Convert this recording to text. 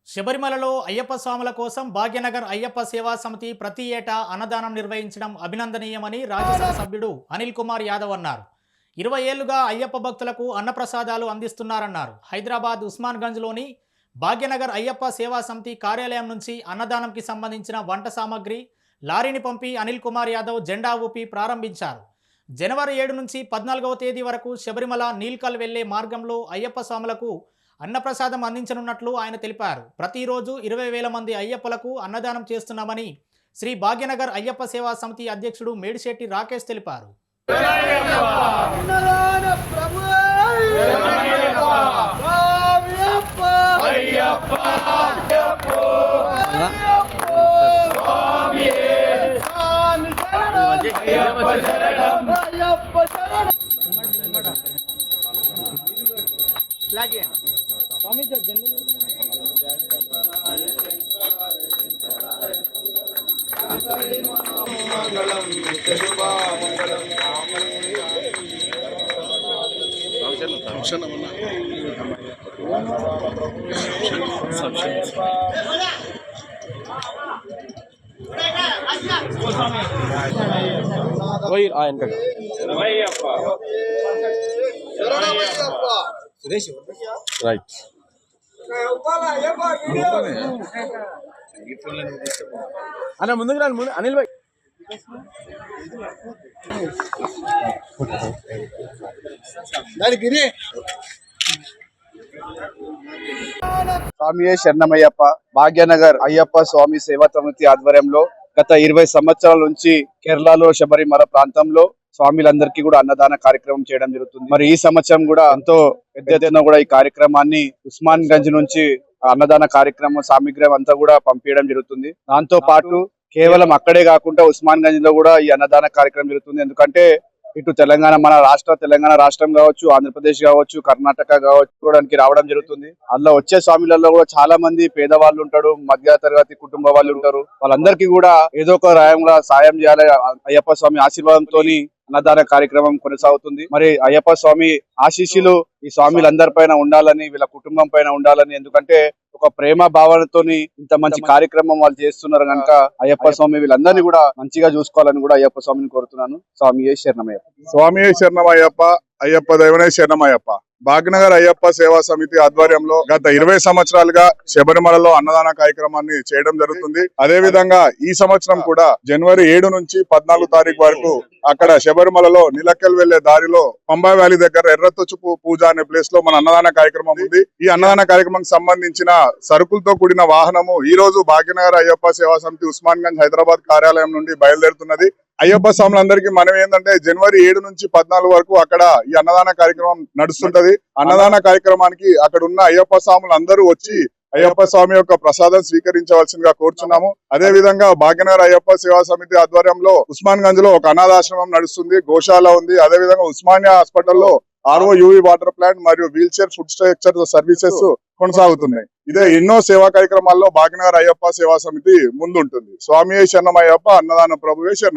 శబరిమలలో అయ్యప్ప స్వాముల కోసం భాగ్యనగర్ అయ్యప్ప సేవా సమితి ప్రతి ఏటా అన్నదానం నిర్వహించడం అభినందనీయమని రాజ్యసభ సభ్యుడు అనిల్ కుమార్ యాదవ్ అన్నారు. 20 ఏళ్లుగా అయ్యప్ప భక్తులకు అన్నప్రసాదాలు అందిస్తున్నారన్నారు. హైదరాబాద్ ఉస్మాన్గంజ్లోని భాగ్యనగర్ అయ్యప్ప సేవా సమితి కార్యాలయం నుంచి అన్నదానంకి సంబంధించిన వంట సామాగ్రి లారీని పంపి అనిల్ కుమార్ యాదవ్ జెండా ఊపి ప్రారంభించారు. జనవరి 7 నుంచి 14వ తేదీ వరకు శబరిమల నీల్కల్ వెళ్లే మార్గంలో అయ్యప్ప స్వాములకు అన్నప్రసాదం అందించనున్నట్లు ఆయన తెలిపారు. ప్రతిరోజు 20,000 మంది అయ్యప్పలకు అన్నదానం చేస్తున్నామని శ్రీ భాగ్యనగర్ అయ్యప్ప సేవా సమితి అధ్యక్షుడు మేడిశెట్టి రాకేష్ తెలిపారు. రైట్ అన్న ముందుకు రండి. ముందు అనిల్ భాయ్ స్వామి శరణమయ్యప్ప భాగ్యనగర్ అయ్యప్ప స్వామి సేవా సమితి ఆధ్వర్యంలో గత 20 సంవత్సరాల నుంచి కేరళలో శబరిమల ప్రాంతంలో స్వామిలందరికీ కూడా అన్నదాన కార్యక్రమం చేయడం జరుగుతుంది. మరి ఈ సంవత్సరం కూడా ఎంతో పెద్ద ఎత్తున కూడా ఈ కార్యక్రమాన్ని ఉస్మాన్ గంజ్ నుంచి అన్నదాన కార్యక్రమం సామిగ్రం అంతా కూడా పంపించడం జరుగుతుంది. దాంతో పాటు కేవలం అక్కడే కాకుండా ఉస్మాన్ గంజ్ లో కూడా ఈ అన్నదాన కార్యక్రమం జరుగుతుంది. ఎందుకంటే ఇటు తెలంగాణ రాష్ట్రం కావచ్చు, ఆంధ్రప్రదేశ్ కావచ్చు, కర్ణాటక కావచ్చు చూడడానికి రావడం జరుగుతుంది. అందులో వచ్చే స్వామిలలో కూడా చాలా మంది పేదవాళ్ళు ఉంటారు, మధ్య తరగతి కుటుంబ వాళ్ళు ఉంటారు. వాళ్ళందరికీ కూడా ఏదో ఒక రాయంగా సాయం చేయాలి. అయ్యప్ప స్వామి ఆశీర్వాదంతో అన్నదాన కార్యక్రమం కొనసాగుతుంది. మరి అయ్యప్ప స్వామి ఆశీస్సులు ఈ స్వామిలందరి పైన ఉండాలని, వీళ్ళ కుటుంబం పైన ఉండాలని, ఎందుకంటే ఒక ప్రేమ భావనతోని ఇంత మంచి కార్యక్రమం వాళ్ళు చేస్తున్నారు కనుక అయ్యప్ప స్వామి వీళ్ళందరినీ కూడా మంచిగా చూసుకోవాలని కూడా అయ్యప్ప స్వామిని కోరుతున్నాను. స్వామి శరణమయ్యప్ప. స్వామి శరణమయ్యప్ప. అయ్యప్ప దైవనే శరణమయ్యప్ప. భాగ్యనగర్ అయ్యప్ప సేవా సమితి ఆధ్వర్యంలో గత 20 సంవత్సరాలుగా శబరిమలలో అన్నదాన కార్యక్రమాన్ని చేయడం జరుగుతుంది. అదే విధంగా ఈ సంవత్సరం కూడా జనవరి 7 నుంచి 14 తారీఖు వరకు అక్కడ శబరిమలలో నిలక్కల్ వెళ్లే దారిలో పంబా వ్యాలీ దగ్గర ఎర్రతొచ్చుపు పూజ అనే ప్లేస్ లో మన అన్నదాన కార్యక్రమం ఉంది. ఈ అన్నదాన కార్యక్రమం సంబంధించిన సరుకులతో కూడిన వాహనము ఈ రోజు భాగ్యనగర్ అయ్యప్ప సేవా సమితి ఉస్మాన్ గంజ్ హైదరాబాద్ కార్యాలయం నుండి బయలుదేరుతున్నది. అయ్యప్ప స్వాములందరికీ మనం ఏంటంటే జనవరి 7 నుంచి 14 వరకు అక్కడ ఈ అన్నదాన కార్యక్రమం నడుస్తుంటది. అన్నదాన కార్యక్రమానికి అక్కడ ఉన్న అయ్యప్ప స్వాములు అందరూ వచ్చి అయ్యప్ప స్వామి యొక్క ప్రసాదం స్వీకరించవలసిందిగా కోరుచున్నాము. అదే విధంగా భాగ్యనగర్ అయ్యప్ప సేవా సమితి ఆధ్వర్యంలో ఉస్మాన్ గంజ్ లో ఒక అనాథాశ్రమం నడుస్తుంది, గోశాల ఉంది. అదే విధంగా ఉస్మానియా హాస్పిటల్లో RO UV వాటర్ ప్లాంట్ మరియు wheel chair food structure services కొనసాగుతున్నాయి. ఇదే ఎన్నో సేవా కార్యక్రమాల్లో భాగ్యనగర్ అయ్యప్ప సేవా సమితి ముందుంటుంది. స్వామి శరణమయ్యప్ప. అన్నదాన ప్రభువే శరణం.